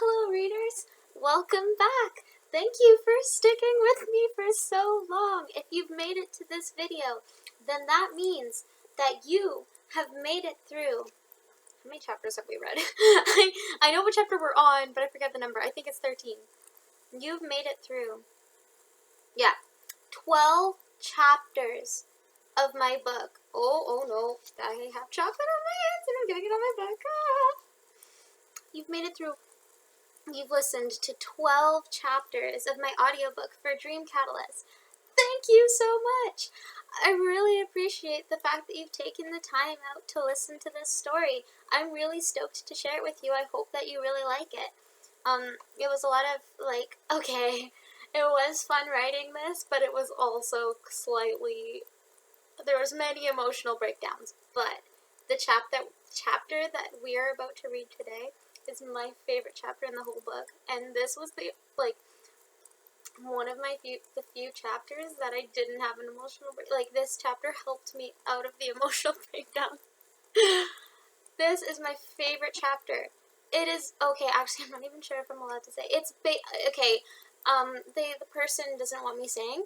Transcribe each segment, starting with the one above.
Hello readers, welcome back. Thank you for sticking with me for so long. If you've made it to this video, then that means that you have made it through. How many chapters have we read? I know what chapter we're on, but I forget the number. I think it's 13. You've made it through. 12 chapters of my book. Oh no, I have chocolate on my hands and I'm getting it on my book. You've made it through. You've listened to 12 chapters of my audiobook for Dream Catalyst. Thank you so much! I really appreciate the fact that you've taken the time out to listen to this story. I'm really stoked to share it with you. I hope that you really like it. It was a lot of, okay, it was fun writing this, but it was also slightly, there was many emotional breakdowns, but the chapter that we are about to read today is my favorite chapter in the whole book, and this was the one of the few chapters that I didn't have an emotional this chapter helped me out of the emotional breakdown. This is my favorite chapter. It is okay. Actually, I'm not even sure if I'm allowed to say it's okay. The person doesn't want me saying,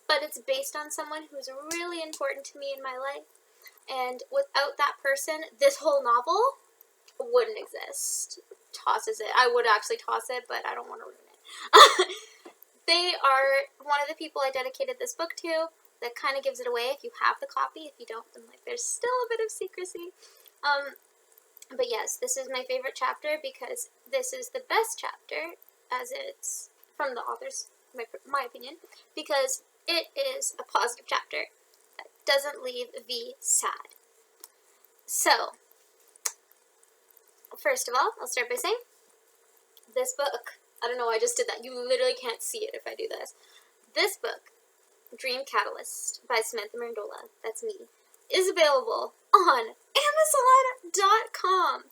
but it's based on someone who's really important to me in my life, and without that person, this whole novel wouldn't exist. Tosses it. I would actually toss it, but I don't want to ruin it. They are one of the people I dedicated this book to. That kind of gives it away if you have the copy. If you don't, then there's still a bit of secrecy. But yes, this is my favorite chapter because this is the best chapter, as it's from the author's, my opinion, because it is a positive chapter that doesn't leave V sad. So, first of all, I'll start by saying, this book, I don't know why I just did that, you literally can't see it if I do this. This book, Dream Catalyst by Samantha Mandola, that's me, is available on Amazon.com.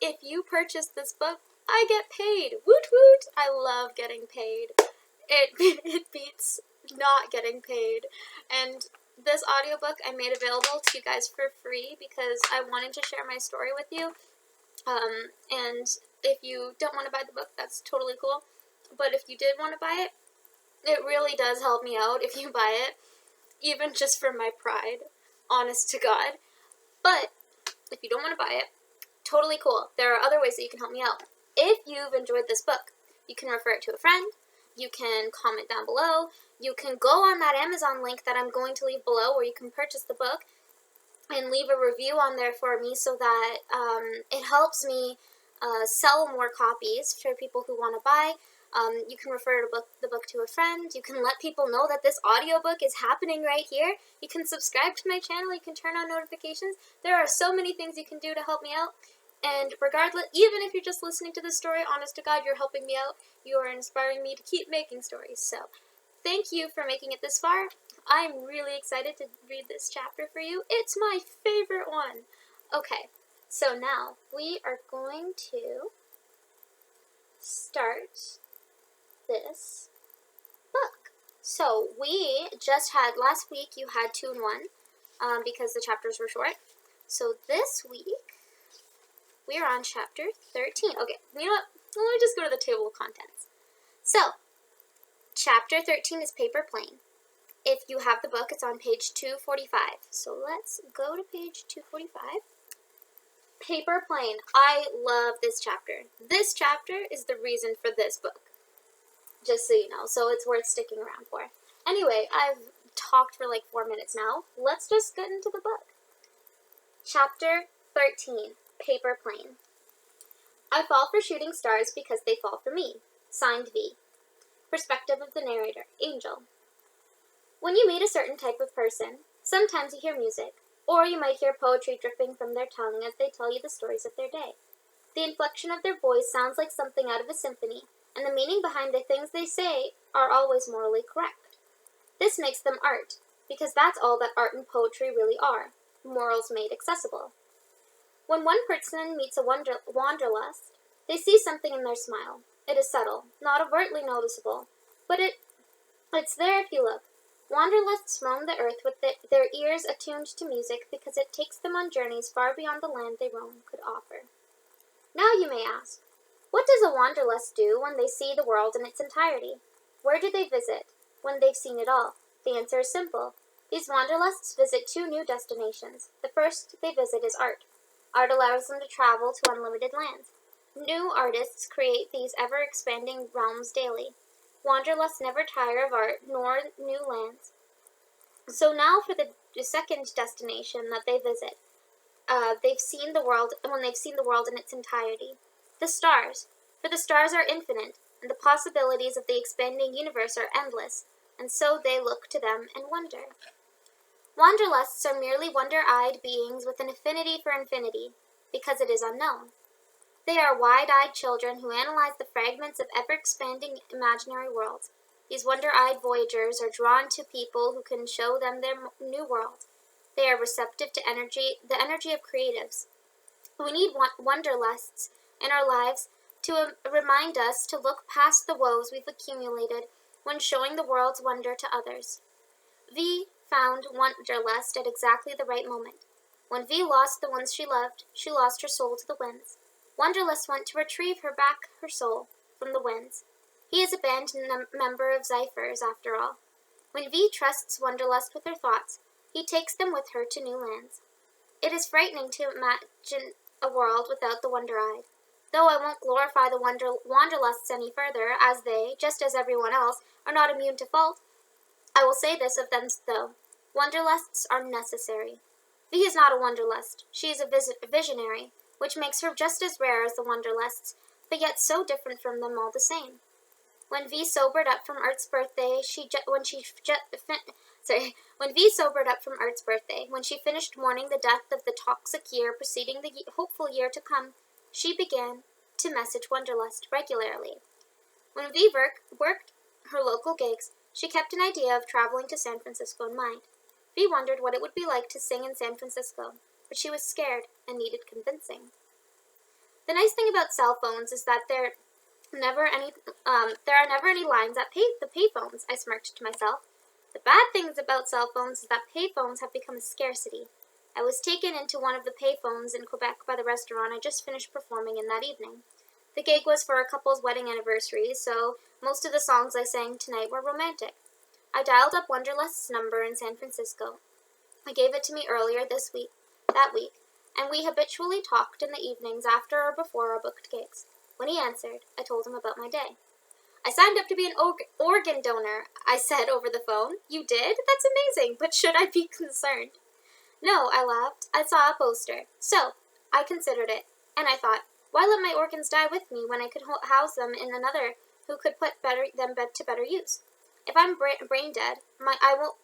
If you purchase this book, I get paid. Woot woot! I love getting paid. It beats not getting paid. And this audiobook I made available to you guys for free because I wanted to share my story with you. And if you don't want to buy the book, that's totally cool. But if you did want to buy it, it really does help me out if you buy it, even just for my pride, honest to God. But if you don't want to buy it, totally cool. There are other ways that you can help me out. If you've enjoyed this book, you can refer it to a friend, you can comment down below, you can go on that Amazon link that I'm going to leave below where you can purchase the book, and leave a review on there for me so that it helps me sell more copies for people who want to buy. You can refer the book to a friend. You can let people know that this audiobook is happening right here. You can subscribe to my channel. You can turn on notifications. There are so many things you can do to help me out. And regardless, even if you're just listening to this story, honest to God, you're helping me out. You are inspiring me to keep making stories. So, thank you for making it this far. I'm really excited to read this chapter for you. It's my favorite one. Okay, so now we are going to start this book. So we just had, last week you had 2 in 1 because the chapters were short. So this week we are on chapter 13. Okay, you know what? Let me just go to the table of contents. So, chapter 13 is Paper Plane. If you have the book, it's on page 245. So let's go to page 245. Paper Plane. I love this chapter. This chapter is the reason for this book. Just so you know. So it's worth sticking around for. Anyway, I've talked for 4 minutes now. Let's just get into the book. Chapter 13. Paper Plane. I fall for shooting stars because they fall for me. Signed V. Perspective of the narrator, Angel. When you meet a certain type of person, sometimes you hear music, or you might hear poetry dripping from their tongue as they tell you the stories of their day. The inflection of their voice sounds like something out of a symphony, and the meaning behind the things they say are always morally correct. This makes them art, because that's all that art and poetry really are, morals made accessible. When one person meets a wanderlust, they see something in their smile. It is subtle, not overtly noticeable, but it's there if you look. Wanderlusts roam the earth with their ears attuned to music because it takes them on journeys far beyond the land they roam could offer. Now you may ask, What does a wanderlust do when they see the world in its entirety? Where do they visit when they've seen it all? The answer is simple. These wanderlusts visit two new destinations. The first they visit is art. Art allows them to travel to unlimited lands. New artists create these ever-expanding realms daily. Wanderlusts never tire of art nor new lands. So now for the second destination that they visit. They've seen the world when they've seen the world in its entirety. The stars. For the stars are infinite, and the possibilities of the expanding universe are endless, and so they look to them and wonder. Wanderlusts are merely wonder-eyed beings with an affinity for infinity, because it is unknown. They are wide-eyed children who analyze the fragments of ever-expanding imaginary worlds. These wonder-eyed voyagers are drawn to people who can show them their new world. They are receptive to the energy of creatives. We need wanderlusts in our lives to remind us to look past the woes we've accumulated when showing the world's wonder to others. V found wanderlust at exactly the right moment. When V lost the ones she loved, she lost her soul to the winds. Wanderlust went to retrieve her soul from the winds. He is a band member of Zephyrs, after all. When V trusts Wanderlust with her thoughts, he takes them with her to new lands. It is frightening to imagine a world without the wonder-eyed. Though I won't glorify the wanderlusts any further, as they, just as everyone else, are not immune to fault, I will say this of them, though. Wanderlusts are necessary. V is not a wanderlust. She is a visionary, which makes her just as rare as the wanderlusts, but yet so different from them all the same. When V sobered up from Art's birthday, when she finished mourning the death of the toxic year preceding the hopeful year to come, she began to message Wanderlust regularly. When V worked her local gigs, she kept an idea of traveling to San Francisco in mind. V wondered what it would be like to sing in San Francisco, but she was scared and needed convincing. The nice thing about cell phones is that there are never any lines at the payphones, I smirked to myself. The bad things about cell phones is that payphones have become a scarcity. I was taken into one of the payphones in Quebec by the restaurant I just finished performing in that evening. The gig was for a couple's wedding anniversary, so most of the songs I sang tonight were romantic. I dialed up Wanderlust's number in San Francisco. He gave it to me earlier that week, and we habitually talked in the evenings after or before our booked gigs. When he answered, I told him about my day. I signed up to be an organ donor, I said over the phone. You did? That's amazing, but should I be concerned? No, I laughed. I saw a poster. So, I considered it, and I thought, why let my organs die with me when I could house them in another who could put them to better use? If I'm brain dead, my heart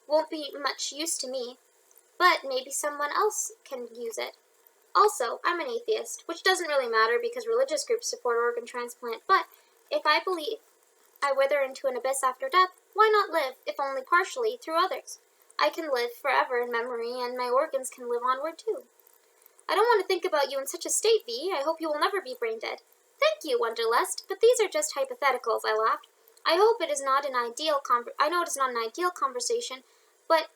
won't be much use to me, but maybe someone else can use it. Also, I'm an atheist, which doesn't really matter because religious groups support organ transplant, but if I believe I wither into an abyss after death, why not live, if only partially, through others? I can live forever in memory, and my organs can live onward too. I don't want to think about you in such a state, V. I hope you will never be brain dead. Thank you, Wanderlust, but these are just hypotheticals, I laughed. I know it is not an ideal conversation, but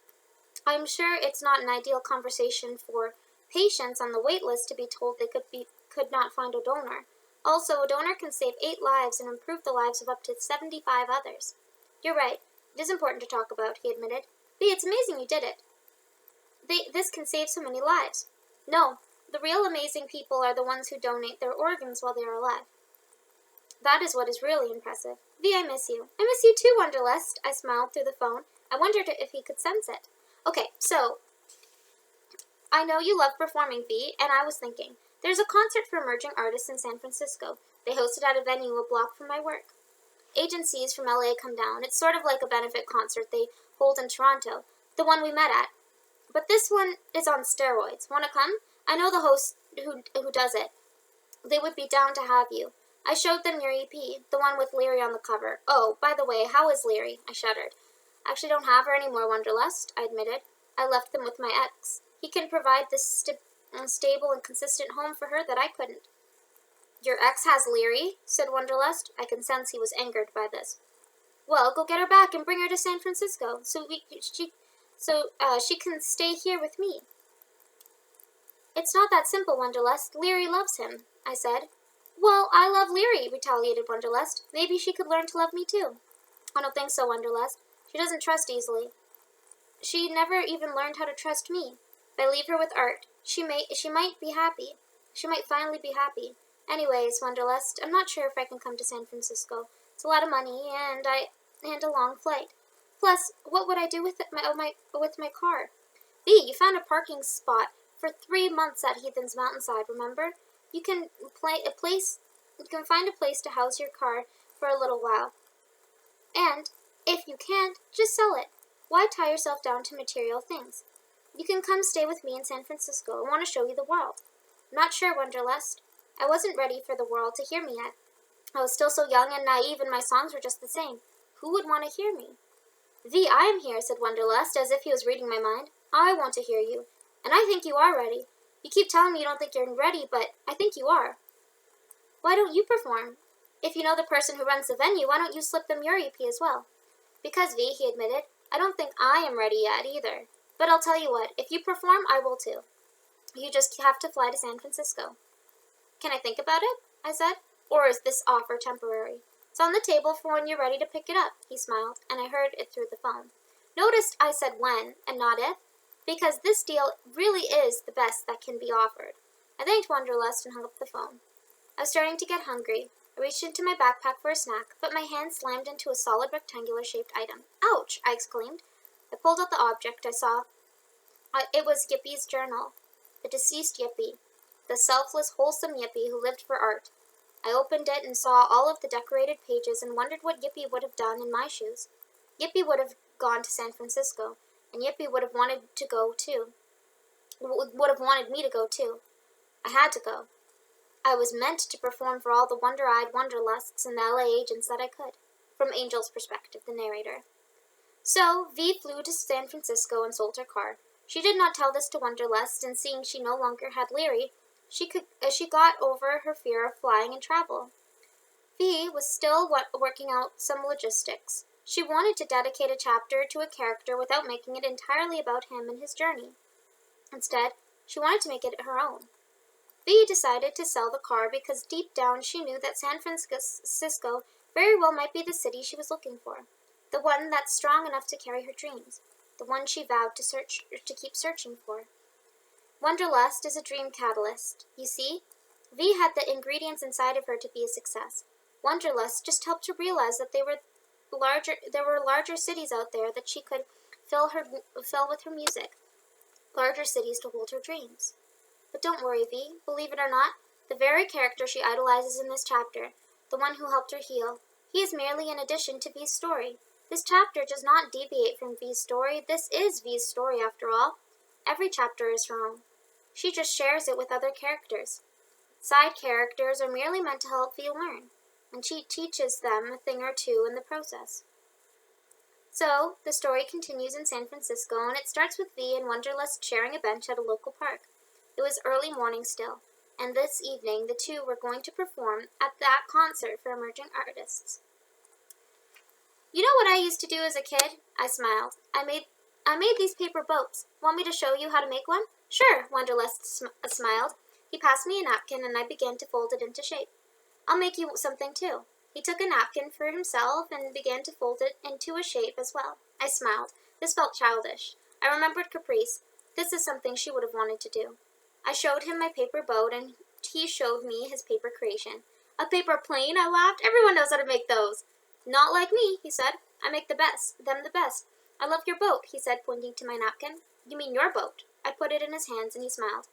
I'm sure it's not an ideal conversation for patients on the wait list to be told they could not find a donor. Also, a donor can save 8 lives and improve the lives of up to 75 others. You're right. It is important to talk about, he admitted. V, it's amazing you did it. This can save so many lives. No, the real amazing people are the ones who donate their organs while they are alive. That is what is really impressive. V, I miss you. I miss you too, Wanderlust. I smiled through the phone. I wondered if he could sense it. Okay, so I know you love performing, V, and I was thinking, there's a concert for emerging artists in San Francisco. They host it at a venue a block from my work. Agencies from LA come down. It's sort of like a benefit concert they hold in Toronto, the one we met at. But this one is on steroids. Want to come? I know the host who does it. They would be down to have you. I showed them your EP, the one with Leary on the cover. Oh, by the way, how is Leary? I shuddered. I actually don't have her anymore, Wanderlust, I admitted. I left them with my ex. He can provide this stable and consistent home for her that I couldn't. Your ex has Leary, said Wanderlust. I can sense he was angered by this. Well, go get her back and bring her to San Francisco, so she can stay here with me. It's not that simple, Wonderlust. Leary loves him, I said. Well, I love Leary, retaliated Wonderlust. Maybe she could learn to love me too. I don't think so, Wonderlust. She doesn't trust easily. She never even learned how to trust me. If I leave her with Art, she might be happy. She might finally be happy. Anyways, Wonderlust, I'm not sure if I can come to San Francisco. It's a lot of money, and a long flight. Plus, what would I do with my car? V, you found a parking spot for 3 months at Heathen's Mountainside, remember? You can find a place to house your car for a little while. And, if you can't, just sell it. Why tie yourself down to material things? You can come stay with me in San Francisco. I want to show you the world. I'm not sure, Wonderlust. I wasn't ready for the world to hear me yet. I was still so young and naive, and my songs were just the same. Who would want to hear me? V, I am here, said Wonderlust, as if he was reading my mind. I want to hear you. And I think you are ready. You keep telling me you don't think you're ready, but I think you are. Why don't you perform? If you know the person who runs the venue, why don't you slip them your EP as well? Because, V, he admitted, I don't think I am ready yet either. But I'll tell you what, if you perform, I will too. You just have to fly to San Francisco. Can I think about it? I said. Or is this offer temporary? It's on the table for when you're ready to pick it up, he smiled, and I heard it through the phone. Noticed I said when, and not if, because this deal really is the best that can be offered. I thanked Wonderlust and hung up the phone. I was starting to get hungry. I reached into my backpack for a snack, but my hand slammed into a solid rectangular-shaped item. Ouch! I exclaimed. I pulled out the object I saw. It was Yippie's journal. The deceased Yippie. The selfless, wholesome Yippie who lived for Art. I opened it and saw all of the decorated pages and wondered what Yippie would have done in my shoes. Yippie would have gone to San Francisco, and Yippie would have wanted to go too. Would have wanted me to go too. I had to go. I was meant to perform for all the wonder-eyed Wonderlusts and the LA agents that I could. From Angel's perspective, the narrator. So, V flew to San Francisco and sold her car. She did not tell this to Wonderlust, and seeing she no longer had Leary, she got over her fear of flying and travel. V was still working out some logistics. She wanted to dedicate a chapter to a character without making it entirely about him and his journey. Instead, she wanted to make it her own. V decided to sell the car because deep down she knew that San Francisco very well might be the city she was looking for, the one that's strong enough to carry her dreams, the one she vowed to keep searching for. Wonderlust is a dream catalyst. You see, V had the ingredients inside of her to be a success. Wonderlust just helped her realize that there were larger cities out there that she could fill with her music, larger cities to hold her dreams. But don't worry, V. Believe it or not, the very character she idolizes in this chapter, the one who helped her heal, he is merely an addition to V's story. This chapter does not deviate from V's story. This is V's story, after all. Every chapter is her own. She just shares it with other characters. Side characters are merely meant to help V learn, and she teaches them a thing or two in the process. So, the story continues in San Francisco, and it starts with V and Wonderlust sharing a bench at a local park. It was early morning still, and this evening the two were going to perform at that concert for emerging artists. You know what I used to do as a kid? I smiled. I made these paper boats. Want me to show you how to make one? Sure, Wonderlust smiled. He passed me a napkin, and I began to fold it into shape. I'll make you something too. He took a napkin for himself and began to fold it into a shape as well. I smiled. This felt childish. I remembered Caprice. This is something she would have wanted to do. I showed him my paper boat, and he showed me his paper creation. A paper plane, I laughed. Everyone knows how to make those. Not like me, he said. I make them the best. I love your boat, he said, pointing to my napkin. You mean your boat? I put it in his hands, and he smiled.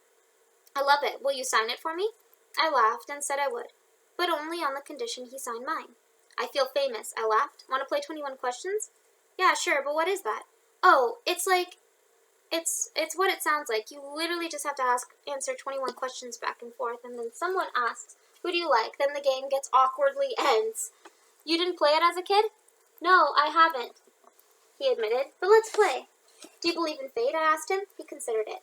I love it. Will you sign it for me? I laughed and said I would, but only on the condition he signed mine. I feel famous, I laughed. Want to play 21 questions? Yeah, sure, but what is that? Oh, it's what it sounds like. You literally just have to answer 21 questions back and forth, and then someone asks, who do you like? Then the game gets awkwardly ends. You didn't play it as a kid? No, I haven't, he admitted, but let's play. Do you believe in fate? I asked him. He considered it.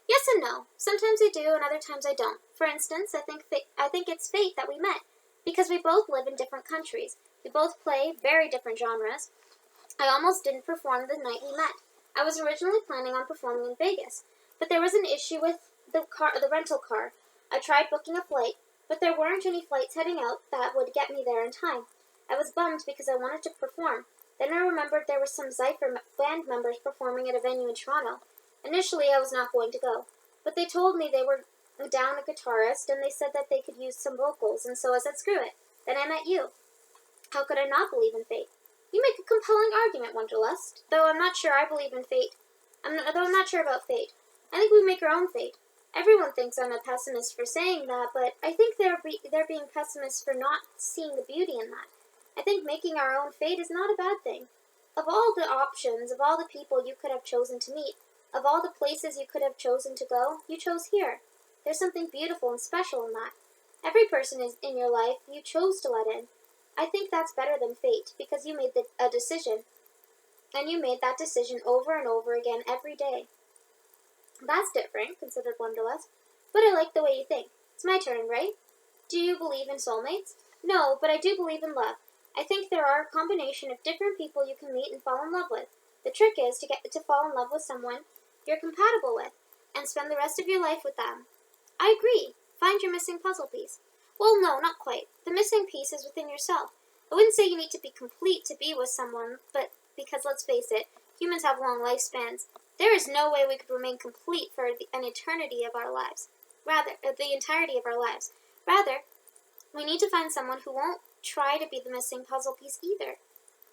Yes and no. Sometimes I do, and other times I don't. For instance, I think it's fate that we met, because we both live in different countries. We both play very different genres. I almost didn't perform the night we met. I was originally planning on performing in Vegas, but there was an issue with the rental car. I tried booking a flight, but there weren't any flights heading out that would get me there in time. I was bummed because I wanted to perform. Then I remembered there were some Zypher band members performing at a venue in Toronto. Initially, I was not going to go, but they told me they were down a guitarist, and they said that they could use some vocals, and so I said screw it. Then I met you. How could I not believe in fate? You make a compelling argument, Wonderlust, though I'm not sure I believe in fate. Though I'm not sure about fate. I think we make our own fate. Everyone thinks I'm a pessimist for saying that, but I think they're being pessimists for not seeing the beauty in that. I think making our own fate is not a bad thing. Of all the options, of all the people you could have chosen to meet, of all the places you could have chosen to go, you chose here. There's something beautiful and special in that. Every person is in your life you chose to let in. I think that's better than fate, because you made a decision, and you made that decision over and over again every day. That's different, considered Wonderlust, but I like the way you think. It's my turn, right? Do you believe in soulmates? No, but I do believe in love. I think there are a combination of different people you can meet and fall in love with. The trick is to get to fall in love with someone you're compatible with, and spend the rest of your life with them. I agree. Find your missing puzzle piece. Well, no, not quite. The missing piece is within yourself. I wouldn't say you need to be complete to be with someone, but because, let's face it, humans have long lifespans. There is no way we could remain complete for an eternity of our lives. The entirety of our lives. Rather, we need to find someone who won't try to be the missing puzzle piece either.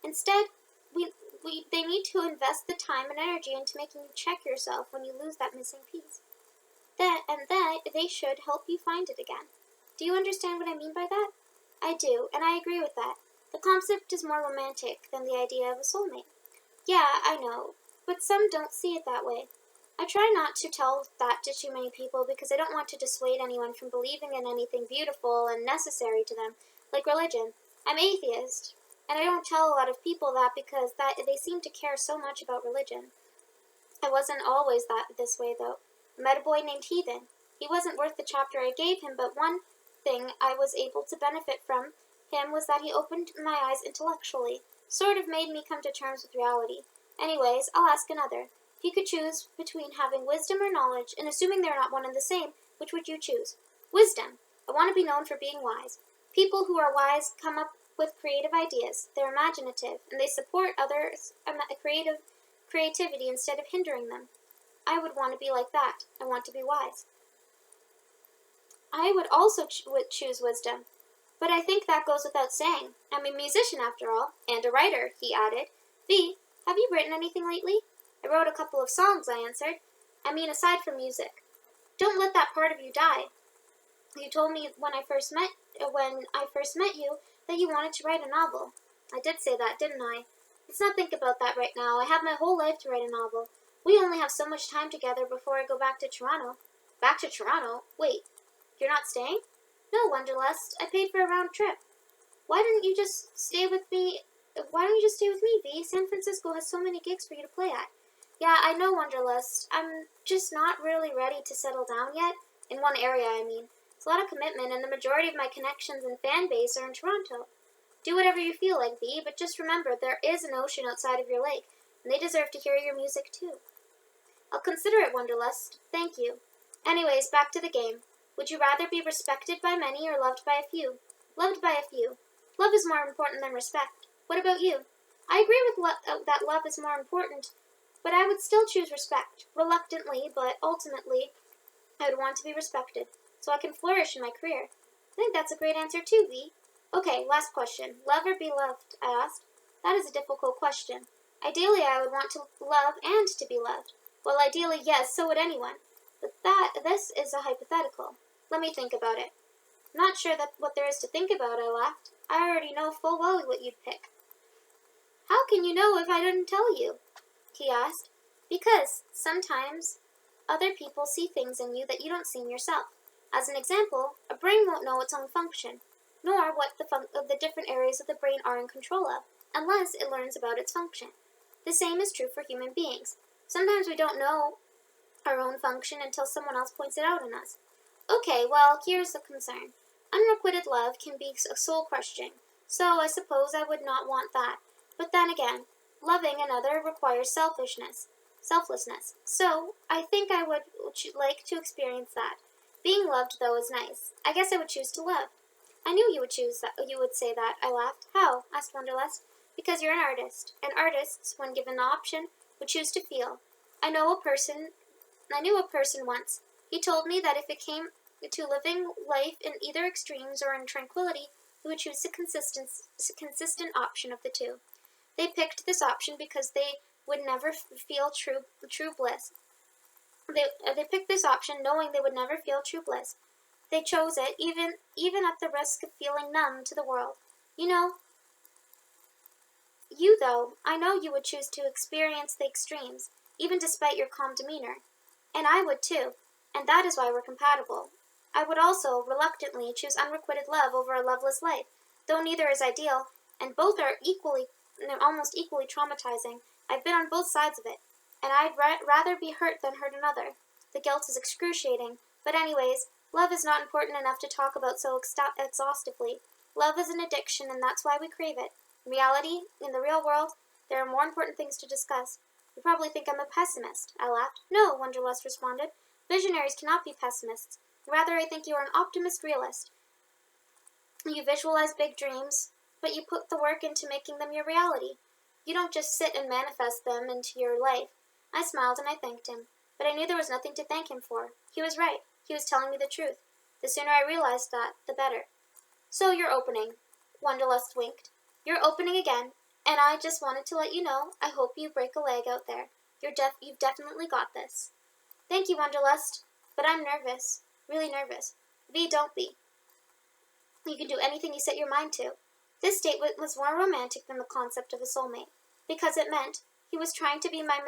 Instead, they need to invest the time and energy into making you check yourself when you lose that missing piece. Then they should help you find it again. Do you understand what I mean by that? I do, and I agree with that. The concept is more romantic than the idea of a soulmate. Yeah, I know, but some don't see it that way. I try not to tell that to too many people because I don't want to dissuade anyone from believing in anything beautiful and necessary to them, like religion. I'm atheist, and I don't tell a lot of people that because they seem to care so much about religion. I wasn't always this way, though. I met a boy named Heathen. He wasn't worth the chapter I gave him, but one thing I was able to benefit from him was that he opened my eyes intellectually, sort of made me come to terms with reality. Anyways, I'll ask another. If you could choose between having wisdom or knowledge, and assuming they're not one and the same, which would you choose? Wisdom. I want to be known for being wise. People who are wise come up with creative ideas. They're imaginative, and they support others' creativity instead of hindering them. I would want to be like that. I want to be wise. I would also choose wisdom, but I think that goes without saying. I'm a musician after all, and a writer, he added. V, have you written anything lately? I wrote a couple of songs, I answered. I mean, aside from music. Don't let that part of you die. You told me when I first met you that you wanted to write a novel. I did say that, didn't I? Let's not think about that right now. I have my whole life to write a novel. We only have so much time together before I go back to Toronto. Back to Toronto? Wait, you're not staying? No, Wonderlust. I paid for a round trip. Why don't you just stay with me, V? San Francisco has so many gigs for you to play at. Yeah, I know, Wonderlust. I'm just not really ready to settle down yet. In one area, I mean. It's a lot of commitment, and the majority of my connections and fan base are in Toronto. Do whatever you feel like, V, but just remember there is an ocean outside of your lake, and they deserve to hear your music too. I'll consider it, Wonderlust. Thank you. Anyways, back to the game. Would you rather be respected by many or loved by a few? Loved by a few. Love is more important than respect. What about you? I agree with that love is more important, but I would still choose respect. Reluctantly, but ultimately, I would want to be respected, so I can flourish in my career. I think that's a great answer too, V. Okay, last question. Love or be loved? I asked. That is a difficult question. Ideally, I would want to love and to be loved. Well, ideally, yes, so would anyone. But this is a hypothetical. Let me think about it. Not sure what there is to think about, I laughed. I already know full well what you'd pick. How can you know if I didn't tell you? He asked. Because sometimes other people see things in you that you don't see in yourself. As an example, a brain won't know its own function, nor what the different areas of the brain are in control of, unless it learns about its function. The same is true for human beings. Sometimes we don't know our own function until someone else points it out in us. Okay, well, here's the concern. Unrequited love can be soul-crushing, so I suppose I would not want that. But then again, loving another requires selfishness. selflessness. So, I think I would like to experience that. Being loved, though, is nice. I guess I would choose to love. I knew you would choose that. You would say that. I laughed. How? Asked Wonderlust. Because you're an artist, and artists, when given the option, would choose to feel. I knew a person once. He told me that if it came to living life in either extremes or in tranquility, he would choose the consistent option of the two. They picked this option because they would never feel true bliss. They picked this option knowing they would never feel true bliss. They chose it even at the risk of feeling numb to the world. You, though, I know you would choose to experience the extremes, even despite your calm demeanor. And I would too, and that is why we're compatible. I would also, reluctantly, choose unrequited love over a loveless life, though neither is ideal, and both are almost equally traumatizing. I've been on both sides of it, and I'd rather be hurt than hurt another. The guilt is excruciating, but anyways, love is not important enough to talk about so exhaustively. Love is an addiction, and that's why we crave it. In reality, in the real world, there are more important things to discuss. You probably think I'm a pessimist. I laughed. No, Wonderlust responded. Visionaries cannot be pessimists. Rather, I think you are an optimist realist. You visualize big dreams, but you put the work into making them your reality. You don't just sit and manifest them into your life. I smiled and I thanked him, but I knew there was nothing to thank him for. He was right. He was telling me the truth. The sooner I realized that, the better. So you're opening. Wonderlust winked. You're opening again, and I just wanted to let you know, I hope you break a leg out there. You've definitely got this. Thank you, Wonderlust, but I'm nervous. Really nervous. V, don't be. You can do anything you set your mind to. This date was more romantic than the concept of a soulmate, because it meant he wasn't trying to be my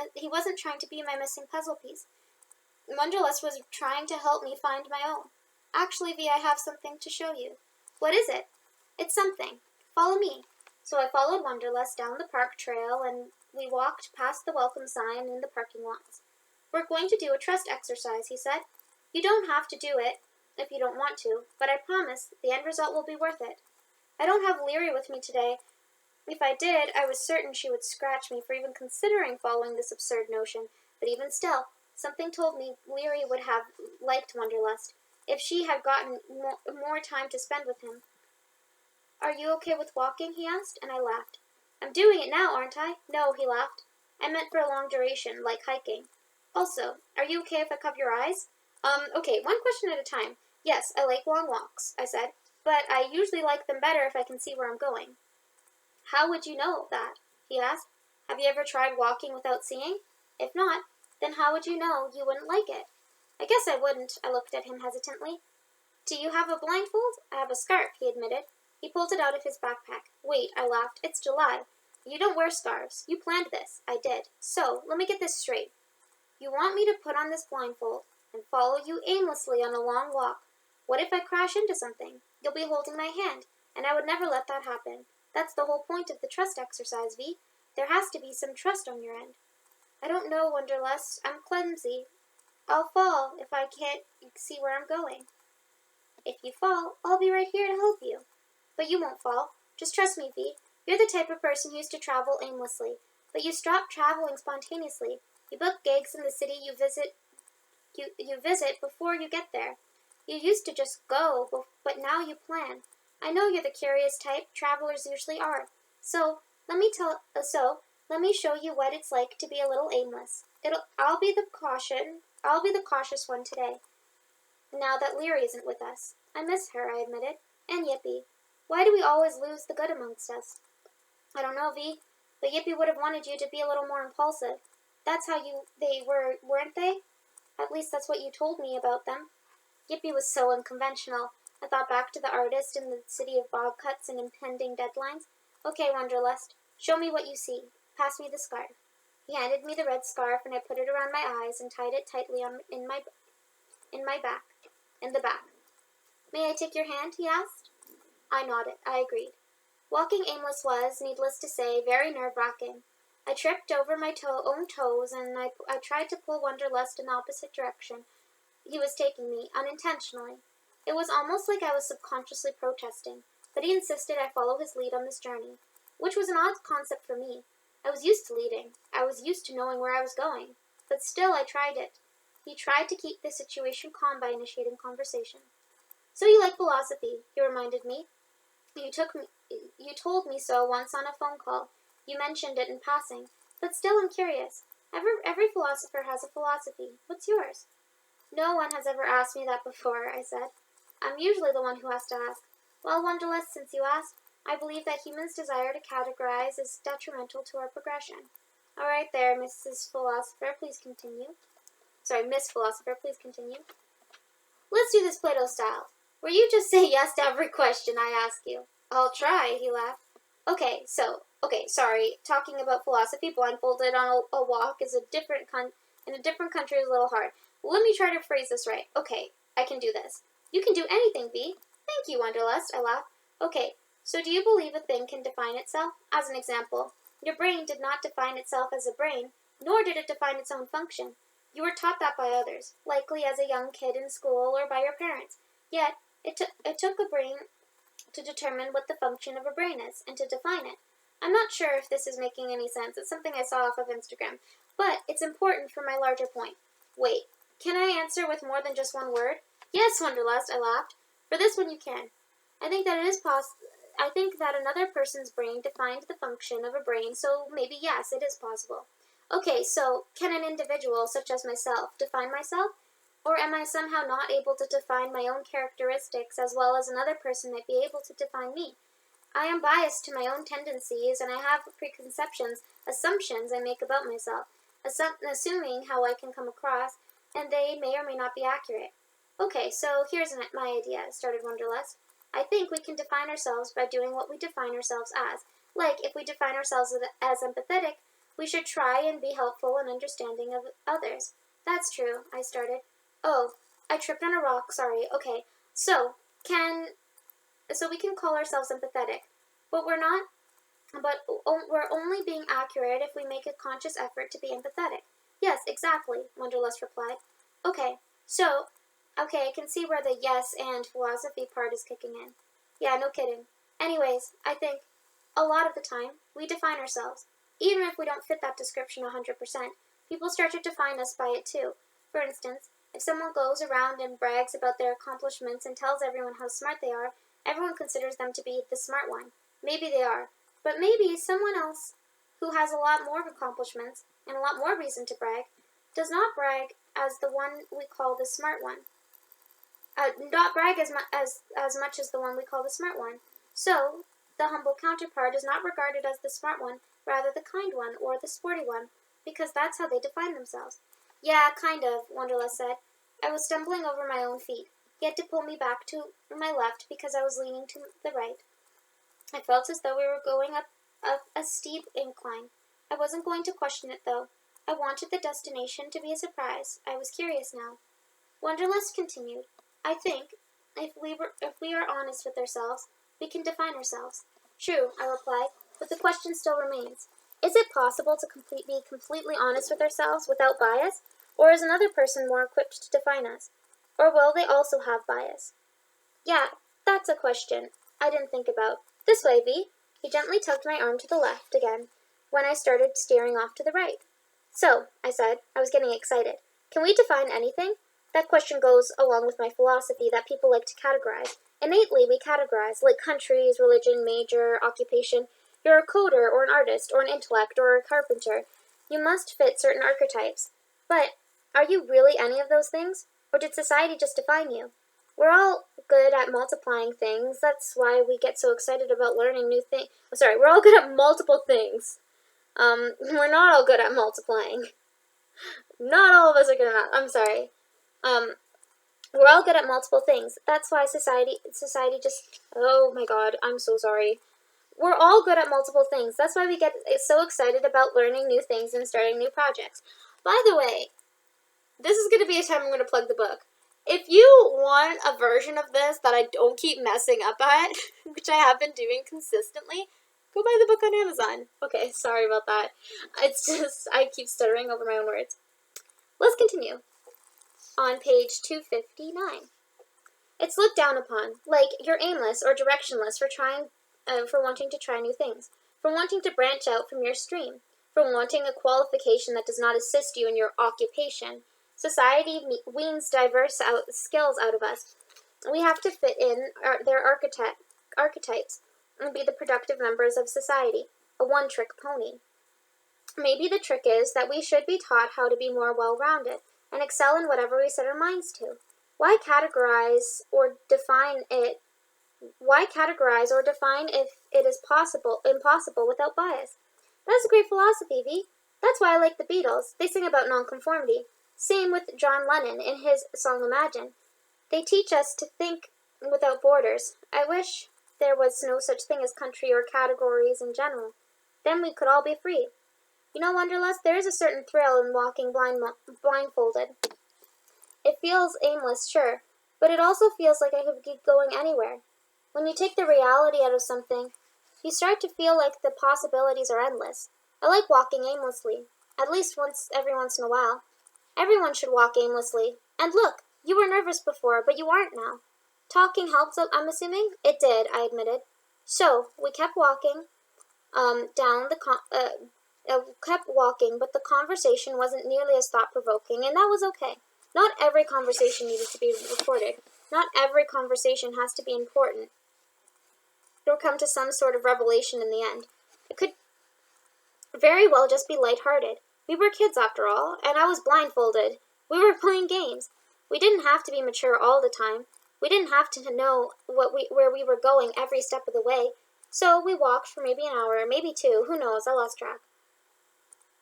missing puzzle piece. Wonderlust was trying to help me find my own. Actually, V, I have something to show you. What is it? It's something. Follow me. So I followed Wonderlust down the park trail, and we walked past the welcome sign in the parking lots. We're going to do a trust exercise, he said. You don't have to do it if you don't want to, but I promise the end result will be worth it. I don't have Leary with me today. If I did, I was certain she would scratch me for even considering following this absurd notion, but even still, something told me Leary would have liked Wonderlust if she had gotten more time to spend with him. Are you okay with walking, he asked, and I laughed. I'm doing it now, aren't I? No, he laughed. I meant for a long duration, like hiking. Also, are you okay if I cover your eyes? Okay, one question at a time. Yes, I like long walks, I said, but I usually like them better if I can see where I'm going. How would you know that? He asked. Have you ever tried walking without seeing? If not, then how would you know you wouldn't like it? I guess I wouldn't, I looked at him hesitantly. Do you have a blindfold? I have a scarf, he admitted. He pulled it out of his backpack. Wait, I laughed. It's July. You don't wear scarves. You planned this. I did. So, let me get this straight. You want me to put on this blindfold and follow you aimlessly on a long walk. What if I crash into something? You'll be holding my hand, and I would never let that happen. That's the whole point of the trust exercise, V. There has to be some trust on your end. I don't know, Wonderlust. I'm clumsy. I'll fall if I can't see where I'm going. If you fall, I'll be right here to help you. But you won't fall. Just trust me, V. You're the type of person who used to travel aimlessly, but you stopped traveling spontaneously. You book gigs in the city you visit before you get there. You used to just go, but now you plan. I know you're the curious type. Travelers usually are. So let me show you what it's like to be a little aimless. I'll be the cautious one today. Now that Leary isn't with us. I miss her, I admitted. And Yippee. Why do we always lose the good amongst us? I don't know, V, but Yippee would have wanted you to be a little more impulsive. That's how they were, weren't they? At least that's what you told me about them. Yippee was so unconventional. I thought back to the artist in the city of bob cuts and impending deadlines. Okay, Wonderlust, show me what you see. Pass me the scarf. He handed me the red scarf, and I put it around my eyes and tied it tightly in the back. May I take your hand? He asked. I nodded. I agreed. Walking aimless was, needless to say, very nerve-wracking. I tripped over my own toes, and I tried to pull Wonderlust in the opposite direction he was taking me, unintentionally. It was almost like I was subconsciously protesting, but he insisted I follow his lead on this journey, which was an odd concept for me. I was used to leading. I was used to knowing where I was going. but still I tried it. He tried to keep the situation calm by initiating conversation. So you like philosophy, he reminded me. You told me so once on a phone call. You mentioned it in passing, but still I'm curious. Every philosopher has a philosophy. What's yours? No one has ever asked me that before, I said. I'm usually the one who has to ask. Well, Wonderlust, since you asked, I believe that humans' desire to categorize is detrimental to our progression. All right there, Mrs. Philosopher, please continue. Sorry, Miss Philosopher, please continue. Let's do this Plato style, where you just say yes to every question I ask you. I'll try, he laughed. Okay, sorry, talking about philosophy blindfolded on a walk is in a different country is a little hard. Let me try to phrase this right. Okay, I can do this. You can do anything, Bee. Thank you, Wonderlust, I laughed. Okay, so do you believe a thing can define itself? As an example, your brain did not define itself as a brain, nor did it define its own function. You were taught that by others, likely as a young kid in school or by your parents. Yet, it took a brain to determine what the function of a brain is, and to define it. I'm not sure if this is making any sense. It's something I saw off of Instagram. But it's important for my larger point. Wait, can I answer with more than just one word? Yes, Wonderlust, I laughed. For this one you can. I think that another person's brain defined the function of a brain, so maybe yes, it is possible. Okay, so can an individual, such as myself, define myself? Or am I somehow not able to define my own characteristics as well as another person might be able to define me? I am biased to my own tendencies, and I have preconceptions, assumptions I make about myself, assuming how I can come across, and they may or may not be accurate. Okay, so here's my idea, started Wonderlust. I think we can define ourselves by doing what we define ourselves as. Like, if we define ourselves as empathetic, we should try and be helpful and understanding of others. That's true, I started. Oh, I tripped on a rock, sorry. Okay, so we can call ourselves empathetic, but we're only being accurate if we make a conscious effort to be empathetic. Yes, exactly, Wonderlust replied. Okay, I can see where the yes and philosophy part is kicking in. Yeah, no kidding. Anyways, I think a lot of the time we define ourselves. Even if we don't fit that description 100%, people start to define us by it too. For instance, if someone goes around and brags about their accomplishments and tells everyone how smart they are, everyone considers them to be the smart one. Maybe they are, but maybe someone else who has a lot more accomplishments and a lot more reason to brag does not brag as the one we call the smart one. Not brag as much as the one we call the smart one. So, the humble counterpart is not regarded as the smart one, rather the kind one or the sporty one, because that's how they define themselves. Yeah, kind of, Wonderlust said. I was stumbling over my own feet. He had to pull me back to my left because I was leaning to the right. I felt as though we were going up a steep incline. I wasn't going to question it, though. I wanted the destination to be a surprise. I was curious now. Wonderlust continued. I think, if we are honest with ourselves, we can define ourselves. True, I replied, but the question still remains. Is it possible to be completely honest with ourselves without bias? Or is another person more equipped to define us? Or will they also have bias? Yeah, that's a question I didn't think about. This way, V. He gently tugged my arm to the left again when I started steering off to the right. So, I said, I was getting excited. Can we define anything? That question goes along with my philosophy that people like to categorize. Innately, we categorize, like countries, religion, major, occupation. You're a coder, or an artist, or an intellect, or a carpenter. You must fit certain archetypes. But are you really any of those things? Or did society just define you? We're all good at multiplying things. That's why we get so excited about learning new things. We're all good at multiple things. We're not all good at multiplying. Not all of us are good at math. I'm sorry. We're all good at multiple things. That's why society just... Oh my god, I'm so sorry. We're all good at multiple things. That's why we get so excited about learning new things and starting new projects. By the way, this is going to be a time I'm going to plug the book. If you want a version of this that I don't keep messing up at, which I have been doing consistently, go buy the book on Amazon. Okay, sorry about that. It's just, I keep stuttering over my own words. Let's continue. On page 259. It's looked down upon, like you're aimless or directionless for wanting to try new things, for wanting to branch out from your stream, from wanting a qualification that does not assist you in your occupation. Society weans diverse skills out of us. We have to fit in their archetypes and be the productive members of society, a one-trick pony. Maybe the trick is that we should be taught how to be more well-rounded and excel in whatever we set our minds to. Why categorize or define if it is impossible without bias? That's a great philosophy, V. That's why I like the Beatles. They sing about nonconformity. Same with John Lennon in his song Imagine. They teach us to think without borders. I wish there was no such thing as country or categories in general. Then we could all be free. You know, Wanderlust, there is a certain thrill in walking blindfolded. It feels aimless, sure, but it also feels like I could keep going anywhere. When you take the reality out of something, you start to feel like the possibilities are endless. I like walking aimlessly, at least every once in a while. Everyone should walk aimlessly. And look, you were nervous before, but you aren't now. Talking helps, I'm assuming? It did, I admitted. So, we kept walking, but the conversation wasn't nearly as thought-provoking, and that was okay. Not every conversation needed to be recorded. Not every conversation has to be important or come to some sort of revelation in the end. It could very well just be lighthearted. We were kids, after all, and I was blindfolded. We were playing games. We didn't have to be mature all the time. We didn't have to know where we were going every step of the way. So we walked for maybe an hour, maybe two, who knows, I lost track.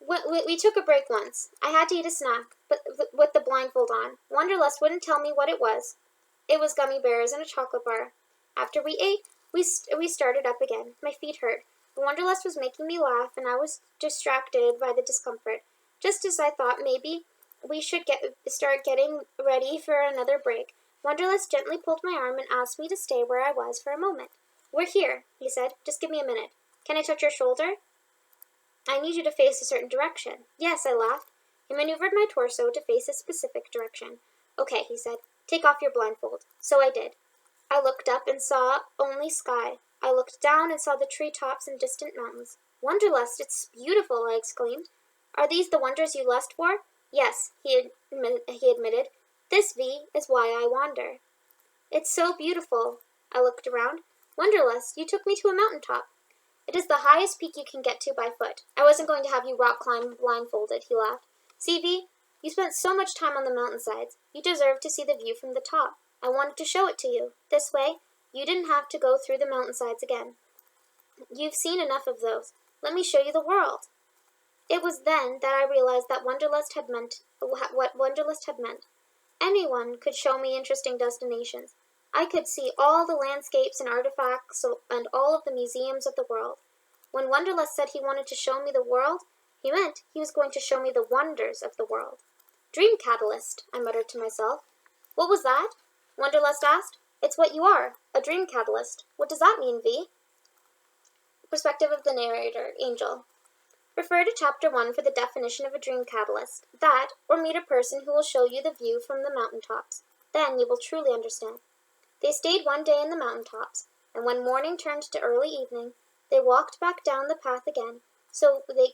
We took a break once. I had to eat a snack, but with the blindfold on. Wanderlust wouldn't tell me what it was. It was gummy bears and a chocolate bar. After we ate, we started up again. My feet hurt. The Wanderlust was making me laugh, and I was distracted by the discomfort. Just as I thought maybe we should start getting ready for another break, Wanderlust gently pulled my arm and asked me to stay where I was for a moment. We're here, he said. Just give me a minute. Can I touch your shoulder? I need you to face a certain direction. Yes, I laughed. He maneuvered my torso to face a specific direction. Okay, he said. Take off your blindfold. So I did. I looked up and saw only sky. I looked down and saw the treetops and distant mountains. Wanderlust, it's beautiful, I exclaimed. Are these the wonders you lust for? Yes, he admitted. This, V, is why I wander. It's so beautiful. I looked around. Wanderlust, you took me to a mountaintop. It is the highest peak you can get to by foot. I wasn't going to have you rock climb blindfolded, he laughed. See, V, you spent so much time on the mountainsides. You deserve to see the view from the top. I wanted to show it to you. This way, you didn't have to go through the mountainsides again. You've seen enough of those. Let me show you the world. It was then that I realized that Wanderlust had meant what Wanderlust had meant. Anyone could show me interesting destinations. I could see all the landscapes and artifacts and all of the museums of the world. When Wanderlust said he wanted to show me the world, he meant he was going to show me the wonders of the world. Dream catalyst, I muttered to myself. What was that? Wanderlust asked. It's what you are, a dream catalyst. What does that mean, V? Perspective of the narrator, Angel. Refer to Chapter 1 for the definition of a dream catalyst. That, or meet a person who will show you the view from the mountaintops. Then you will truly understand. They stayed one day in the mountaintops, and when morning turned to early evening, they walked back down the path again, so they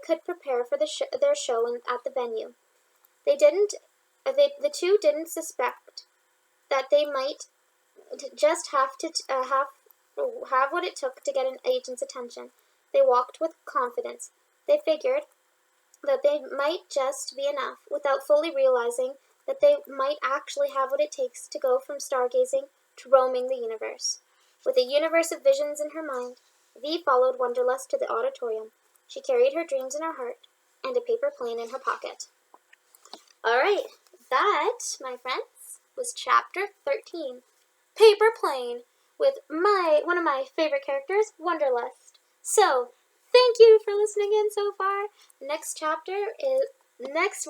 could prepare for their show at the venue. The two didn't suspect that they might just have what it took to get an agent's attention. They walked with confidence. They figured that they might just be enough, without fully realizing that they might actually have what it takes to go from stargazing to roaming the universe. With a universe of visions in her mind, V followed Wanderlust to the auditorium. She carried her dreams in her heart and a paper plane in her pocket. Alright, that, my friends, was Chapter 13, Paper Plane, with one of my favorite characters, Wanderlust. So, thank you for listening in so far. Next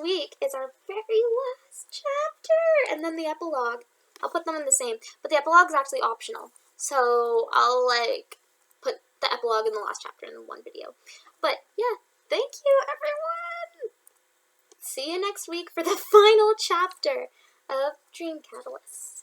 week is our very last chapter, and then the epilogue. I'll put them in the same, but the epilogue is actually optional. So I'll put the epilogue in the last chapter in one video. But yeah, thank you everyone. See you next week for the final chapter of Dream Catalyst.